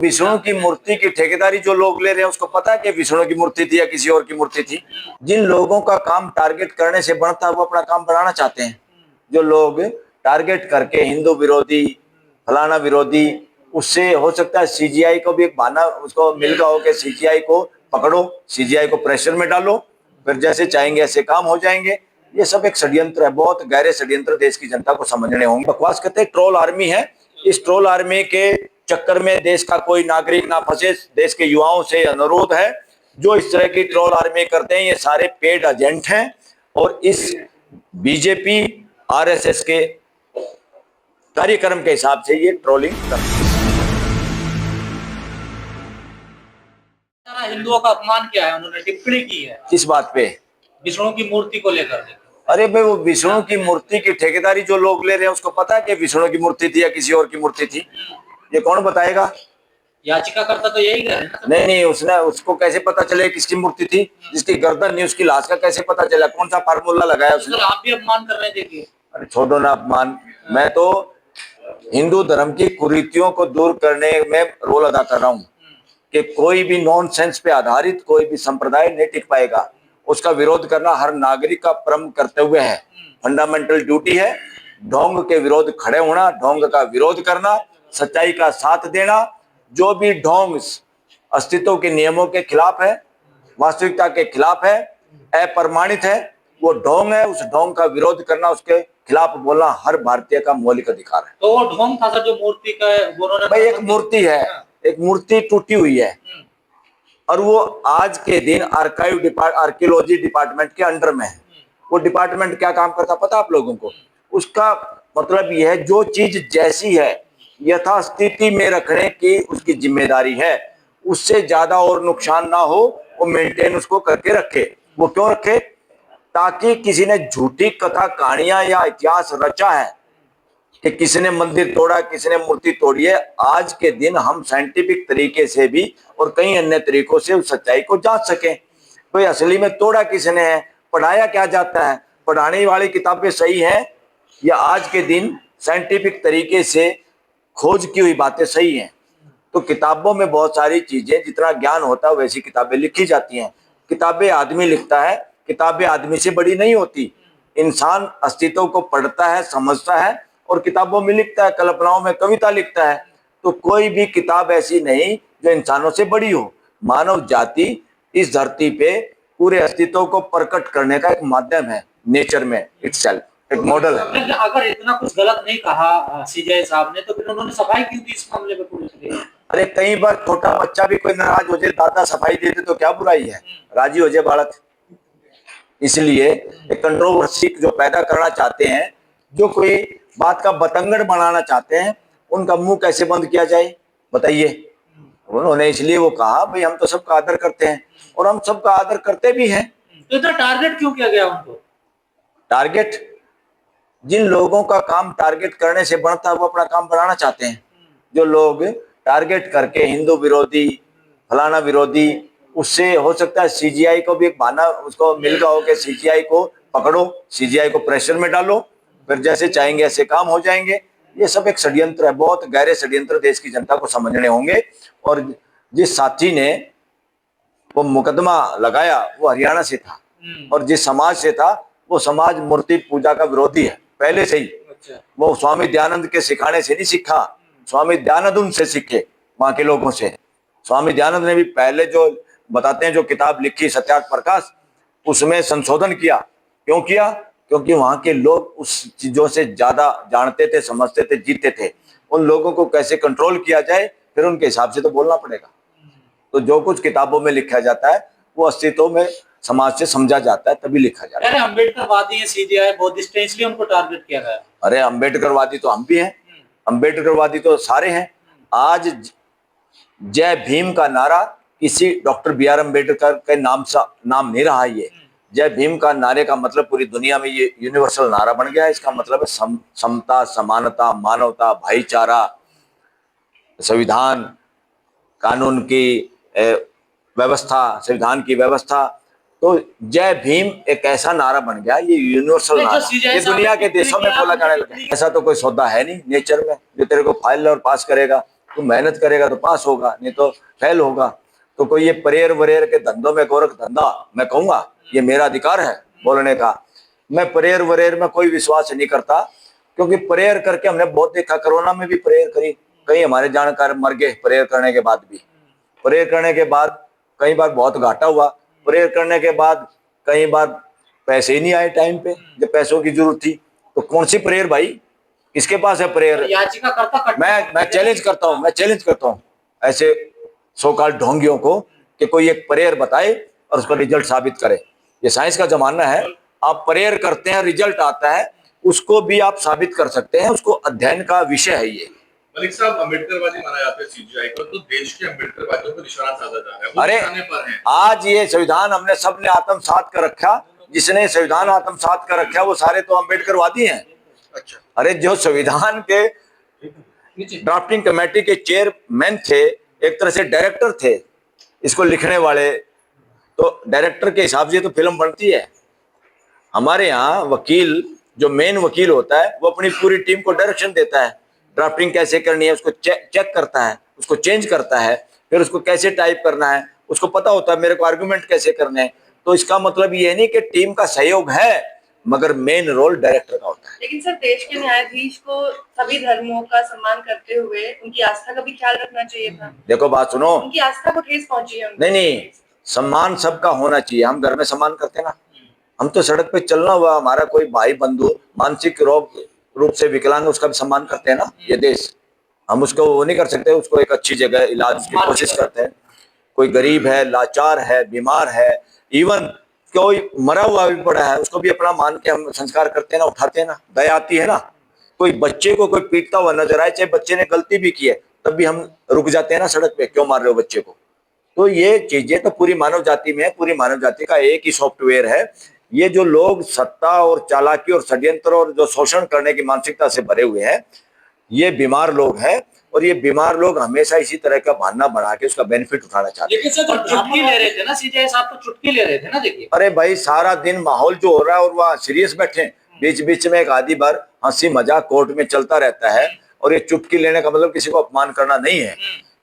विष्णु की मूर्ति की ठेकेदारी जो लोग ले रहे हैं उसको पता है कि विष्णु की मूर्ति थी या किसी और की मूर्ति थी। जिन लोगों का काम टारगेट करने से बढ़ता है वो अपना काम बढ़ाना चाहते हैं। जो लोग टारगेट करके हिंदू विरोधी, फलाना विरोधी, उससे हो सकता है सीजीआई को भी एक बहाना उसको मिल गया हो कि सीजीआई को पकड़ो, सीजीआई को प्रेशर में डालो, फिर जैसे चाहेंगे ऐसे काम हो जाएंगे। ये सब एक षड्यंत्र है, बहुत गहरे षड्यंत्र देश की जनता को समझने होंगे। बकवास कहते हैं ट्रोल आर्मी है, इस ट्रोल आर्मी के चक्कर में देश का कोई नागरिक ना फंसे। देश के युवाओं से अनुरोध है, जो इस तरह की ट्रोल आर्मी करते हैं ये सारे पेड एजेंट हैं और इस बीजेपी आरएसएस के कार्यक्रम के हिसाब से ये ट्रोलिंग करते हैं। हिंदुओं का अपमान किया है, उन्होंने टिप्पणी की है किस बात पे? विष्णु की मूर्ति को लेकर। अरे भाई, वो विष्णु की मूर्ति की ठेकेदारी जो लोग ले रहे हैं उसको पता है कि विष्णु की मूर्ति थी या किसी और की मूर्ति थी? ये कौन बताएगा? याचिकाकर्ता तो यही कह रहे हैं। नहीं, उसको कैसे पता चले किसकी मूर्ति थी? जिसकी गर्दन नहीं उसकी लाश का कैसे पता चला? कौन सा फार्मूला लगाया उसने? तो आप भी अपमान कर रहे हैं, देखिए। अरे छोड़ो ना अपमान, मैं तो हिंदू धर्म की कुरीतियों को दूर करने में रोल अदा कर रहा हूँ कि कोई भी नॉनसेंस पे आधारित कोई भी संप्रदाय नहीं टिक पाएगा। उसका विरोध करना हर नागरिक का परम कर्तव्य है, फंडामेंटल ड्यूटी है। ढोंग के विरोध खड़े होना, ढोंग का विरोध करना, सच्चाई का साथ देना। जो भी ढोंग अस्तित्व के नियमों के खिलाफ है, वास्तविकता के खिलाफ है, अप्रमाणित है, वो ढोंग है। उस ढोंग का विरोध करना, उसके खिलाफ बोलना हर भारतीय का मौलिक अधिकार है। तो वो ढोंग था सर जो मूर्ति का उन्होंने, भाई एक मूर्ति है, एक मूर्ति टूटी हुई है और वो आज के दिन आर्कियोलॉजी डिपार्टमेंट के अंडर में है। वो डिपार्टमेंट क्या काम करता पता आप लोगों को? उसका मतलब यह है जो चीज जैसी है यथास्थिति में रखने की उसकी जिम्मेदारी है। उससे ज्यादा और नुकसान ना हो वो मेंटेन उसको करके रखे। वो क्यों रखे? ताकि किसी ने झूठी कथा कहानियां या इतिहास रचा है कि किसी ने मंदिर तोड़ा, किसी ने मूर्ति तोड़ी है, आज के दिन हम साइंटिफिक तरीके से भी और कई अन्य तरीकों से उस सच्चाई को जांच सकें। कोई असली में तोड़ा किसने है, पढ़ाया क्या जाता है, पढ़ाने वाली किताबें सही है या आज के दिन साइंटिफिक तरीके से खोज की हुई बातें सही हैं? तो किताबों में बहुत सारी चीजें, जितना ज्ञान होता है वैसी किताबें लिखी जाती हैं। किताबें आदमी लिखता है, किताबें आदमी से बड़ी नहीं होती। इंसान अस्तित्व को पढ़ता है, समझता है और किताबों में लिखता है, कल्पनाओं में कविता लिखता है। तो कोई भी किताब ऐसी नहीं जो इंसानों से बड़ी हो। मानव जाति इस धरती पे पूरे अस्तित्व को प्रकट करने का एक माध्यम है, नेचर में इटसेल्फ एक मॉडल है। अगर इतना कुछ गलत नहीं कहा सीजीआई साहब ने तो फिर उन्होंने सफाई क्यों दी इस मामले में पुलिस ने? अरे कई बार छोटा बच्चा भी कोई नाराज हो जाए, दादा सफाई दे दे तो क्या बुराई है, राजी हो जाए बालक। इसलिए एक कंट्रोवर्सी जो पैदा करना चाहते हैं, जो कोई बात का बतंगड़ बनाना चाहते हैं, उनका मुंह कैसे बंद किया जाए बताइए? उन्होंने इसलिए वो कहा भाई हम तो सबका आदर करते हैं और हम सबका आदर करते भी हैं। तो इतना टारगेट क्यों किया गया उनको? टारगेट, जिन लोगों का काम टारगेट करने से बढ़ता है वो अपना काम बढ़ाना चाहते हैं। जो लोग टारगेट करके हिंदू विरोधी, फलाना विरोधी, उससे हो सकता है सीजीआई को भी एक बहाना उसको मिल गया हो कि सीजीआई को पकड़ो, सीजीआई को प्रेशर में डालो, फिर जैसे चाहेंगे ऐसे काम हो जाएंगे। ये सब एक षड्यंत्र है, बहुत गहरे षड्यंत्र देश की जनता को समझने होंगे। और जिस साथी ने वो मुकदमा लगाया वो हरियाणा से था और जिस समाज से था वो समाज मूर्ति पूजा का विरोधी है पहले से ही। अच्छा। वो स्वामी दयानंद के सिखाने से नहीं सीखा, स्वामी दयानंद उनसे सीखे, वहां के लोगों से। स्वामी दयानंद ने भी पहले जो बताते हैं जो किताब लिखी सत्यार्थ प्रकाश, उसमें संशोधन किया। क्यों किया? क्योंकि वहां के लोग उस चीजों से ज्यादा जानते थे, समझते थे, जीते थे। उन लोगों को कैसे कंट्रोल किया जाए फिर उनके हिसाब से तो बोलना पड़ेगा। तो जो कुछ किताबों में लिखा जाता है वो अस्तित्व में समाज से समझा जाता है तभी लिखा जाता है। अरे अम्बेडकरवादी है सीजीआई, बुद्धिस्ट है, इसलिए उनको टारगेट किया गया। अरे अम्बेडकरवादी तो हम भी हैं, अम्बेडकरवादी तो सारे हैं। आज जय भीम का नारा किसी डॉक्टर बी आर अम्बेडकर के नाम नहीं रहा। ये जय भीम का नारे का मतलब पूरी दुनिया में ये यूनिवर्सल नारा बन गया है। इसका मतलब है समता, समानता, मानवता, भाईचारा, संविधान, कानून की व्यवस्था, संविधान की व्यवस्था। तो जय भीम एक ऐसा नारा बन गया, ये यूनिवर्सल नारा, ये दुनिया के देशों में बोला जाने लगा। ऐसा तो कोई सौदा है नहीं नेचर में जो तेरे को फाइल और पास करेगा। तो मेहनत करेगा तो पास होगा, नहीं तो फेल होगा। तो कोई ये प्रेयर वरेयर के धंधों में, गोरख धंधा, मैं कहूंगा ये मेरा अधिकार है बोलने का। मैं प्रेयर वरेयर में कोई विश्वास नहीं करता, क्योंकि प्रेयर करके हमने बहुत देखा। कोरोना में भी प्रेयर करी, कई हमारे जानकार मर गए प्रेयर करने के बाद भी। प्रेयर करने के बाद कई बार बहुत घाटा हुआ। प्रेयर करने के बाद कई बार पैसे ही नहीं आए टाइम पे, जब पैसों की जरूरत थी। तो कौन सी प्रेयर भाई, किसके पास है प्रेयर? याचिकाकर्ता मैं चैलेंज करता हूँ ऐसे सो कॉल्ड ढोंगियों को कि कोई एक प्रेयर बताए और उसका रिजल्ट साबित करे। ये साइंस का जमाना है, आप प्रेयर करते हैं, रिजल्ट आता है, उसको भी आप साबित कर सकते हैं, उसको अध्ययन का विषय है ये। मलिक साहब, अम्बेडकरवादी माना जाता है सीजीआई को, तो देश के अम्बेडकरवादियों को निशाना साधा जा रहा है, वो निशाने पर हैं। आज ये संविधान हमने सबने आत्मसात कर रखा, जिसने संविधान आत्मसात कर रखा वो सारे तो अम्बेडकरवादी हैं। अच्छा, अरे जो संविधान के ड्राफ्टिंग कमेटी के चेयरमैन थे, एक तरह से डायरेक्टर थे इसको लिखने वाले, तो डायरेक्टर के हिसाब से तो फिल्म बनती है। हमारे यहाँ वकील, जो मेन वकील होता है, वो अपनी पूरी टीम को डायरेक्शन देता है, ड्राफ्टिंग कैसे करनी है उसको चेक करता है, उसको चेंज करता है, फिर उसको कैसे टाइप करना है उसको पता होता है, मेरे को आर्गुमेंट कैसे करने हैं। तो इसका मतलब ये नहीं कि टीम का सहयोग है, मगर मेन रोल डायरेक्टर का होता है। लेकिन सर, देश के न्यायाधीश को सभी धर्मों का सम्मान करते हुए उनकी आस्था का भी ख्याल रखना चाहिए था। देखो बात सुनो, उनकी आस्था को ठेस पहुंची है। नहीं, सम्मान सबका होना चाहिए। हम घर में सम्मान करते ना, हम तो सड़क पे चलना हुआ, हमारा कोई भाई बंधु मानसिक रूप से विकलांग, उसका भी सम्मान करते हैं ना ये देश। हम उसको वो नहीं कर सकते, उसको एक अच्छी जगह इलाज की कोशिश करते हैं। कोई गरीब है, लाचार है, बीमार है, इवन कोई मरा हुआ भी पड़ा है, उसको भी अपना मान के हम संस्कार करते हैं ना, उठाते हैं ना, दया आती है ना। कोई बच्चे को कोई पीटता हुआ नजर आए, चाहे बच्चे ने गलती भी की है, तब भी हम रुक जाते हैं ना सड़क पे, क्यों मार रहे हो बच्चे को। तो ये चीजें तो पूरी मानव जाति में है, पूरी मानव जाति का एक ही सॉफ्टवेयर है। ये जो लोग सत्ता और चालाकी और षड्यंत्र और जो शोषण करने की मानसिकता से भरे हुए हैं, ये बीमार लोग हैं, और ये बीमार लोग हमेशा इसी तरह का बहाना बना के उसका बेनिफिट उठाना चाहते हैं। लेकिन सर चुटकी ले रहे थे ना सीजीआई साहब, तो चुटकी ले रहे थे ना। देखिए, अरे भाई, सारा दिन माहौल जो हो रहा है और वह सीरियस बैठे, बीच बीच में एक आधी बार हंसी मजाक कोर्ट में चलता रहता है। और ये चुटकी लेने का मतलब किसी को अपमान करना नहीं है।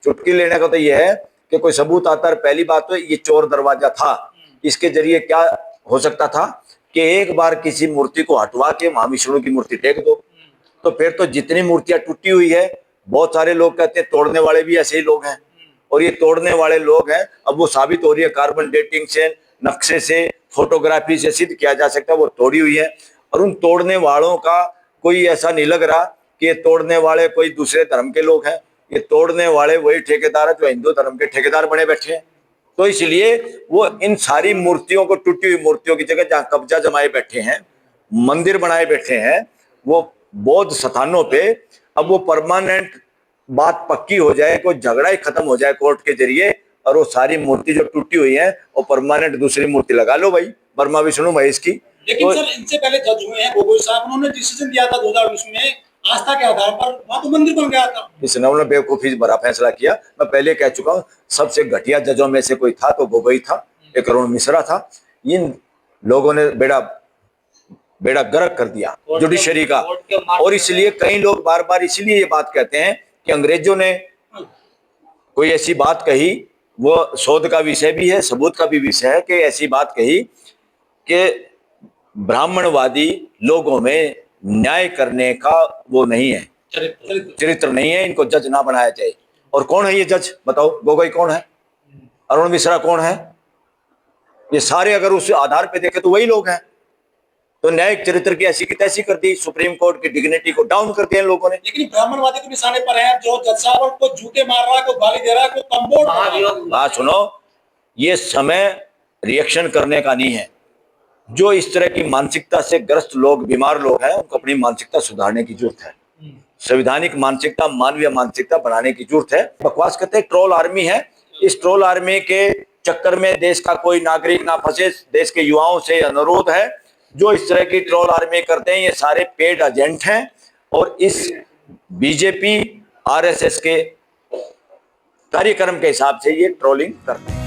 चुटकी लेने का तो ये है कि कोई सबूत आता है। पहली बात तो ये चोर दरवाजा था, इसके जरिए क्या हो सकता था कि एक बार किसी मूर्ति को हटवा के वहां विष्णु की मूर्ति टेक दो, तो फिर तो जितनी मूर्तियां टूटी हुई है, बहुत सारे लोग कहते हैं तोड़ने वाले भी ऐसे ही लोग हैं, और ये तोड़ने वाले लोग हैं। अब वो साबित हो रही है, कार्बन डेटिंग से, नक्शे से, फोटोग्राफी से सिद्ध किया जा सकता है वो तोड़ी हुई है। और उन तोड़ने वालों का कोई ऐसा नहीं लग रहा कि ये तोड़ने वाले कोई दूसरे धर्म के लोग हैं। ये तोड़ने वाले वही ठेकेदार है जो हिंदू धर्म के ठेकेदार बने बैठे हैं। तो इसलिए वो इन सारी मूर्तियों को, टूटी हुई मूर्तियों की जगह जहां कब्जा जमाए बैठे हैं, मंदिर बनाए बैठे हैं, वो बौद्ध स्थानों पे, अब वो परमानेंट बात पक्की हो जाए, कोई झगड़ा ही खत्म हो जाए कोर्ट के जरिए, और वो सारी मूर्ति जो टूटी हुई है वो परमानेंट दूसरी मूर्ति लगा लो भाई, ब्रह्मा विष्णु महेश की। लेकिन सर, इनसे पहले जज हुए हैं गोगोई साहब, उन्होंने डिसीजन दिया था 2020 में आस्था के आधार पर, वहां तो मंदिर बन गया था। इसने उन्होंने बेवकूफी भरा फैसला किया। मैं पहले कह चुका हूँ, सबसे घटिया जजों में से कोई था तो गोगोई था, एक अरुण मिश्रा था। इन लोगों ने बेड़ा गर्क कर दिया जुडिशरी का। और इसलिए कई लोग बार बार इसलिए ये बात कहते हैं कि अंग्रेजों ने कोई ऐसी बात कही, वो शोध का विषय भी है, सबूत का भी विषय है, कि ऐसी बात कही कि ब्राह्मणवादी लोगों में न्याय करने का वो नहीं है, चरित्र नहीं है, इनको जज ना बनाया जाए। और कौन है ये जज बताओ? गोगोई कौन है? अरुण मिश्रा कौन है? ये सारे अगर उस आधार पे देखे तो वही लोग हैं। तो न्यायिक चरित्र की ऐसी की तैसी कर दी, सुप्रीम कोर्ट की डिग्निटी को डाउन कर दिया इन लोगों ने। लेकिन ब्राह्मणवादी के निशाने पर है, जो जज साहब को जूते मार रहा है, को गाली दे रहा है, को कम्बोर्ड। बात सुनो, ये समय रिएक्शन करने का नहीं है। जो इस तरह की मानसिकता से ग्रस्त लोग, बीमार लोग हैं, उनको अपनी मानसिकता सुधारने की जरूरत है। संवैधानिक मानसिकता, मानवीय मानसिकता बनाने की जरूरत है। बकवास करते हैं, ट्रोल आर्मी है। इस ट्रोल आर्मी के चक्कर में देश का कोई नागरिक ना फंसे। देश के युवाओं से अनुरोध है, जो इस तरह की ट्रोल आर्मी करते हैं, ये सारे पेड एजेंट हैं, और इस बीजेपी आरएसएस के कार्यक्रम के हिसाब से ये ट्रोलिंग करते हैं।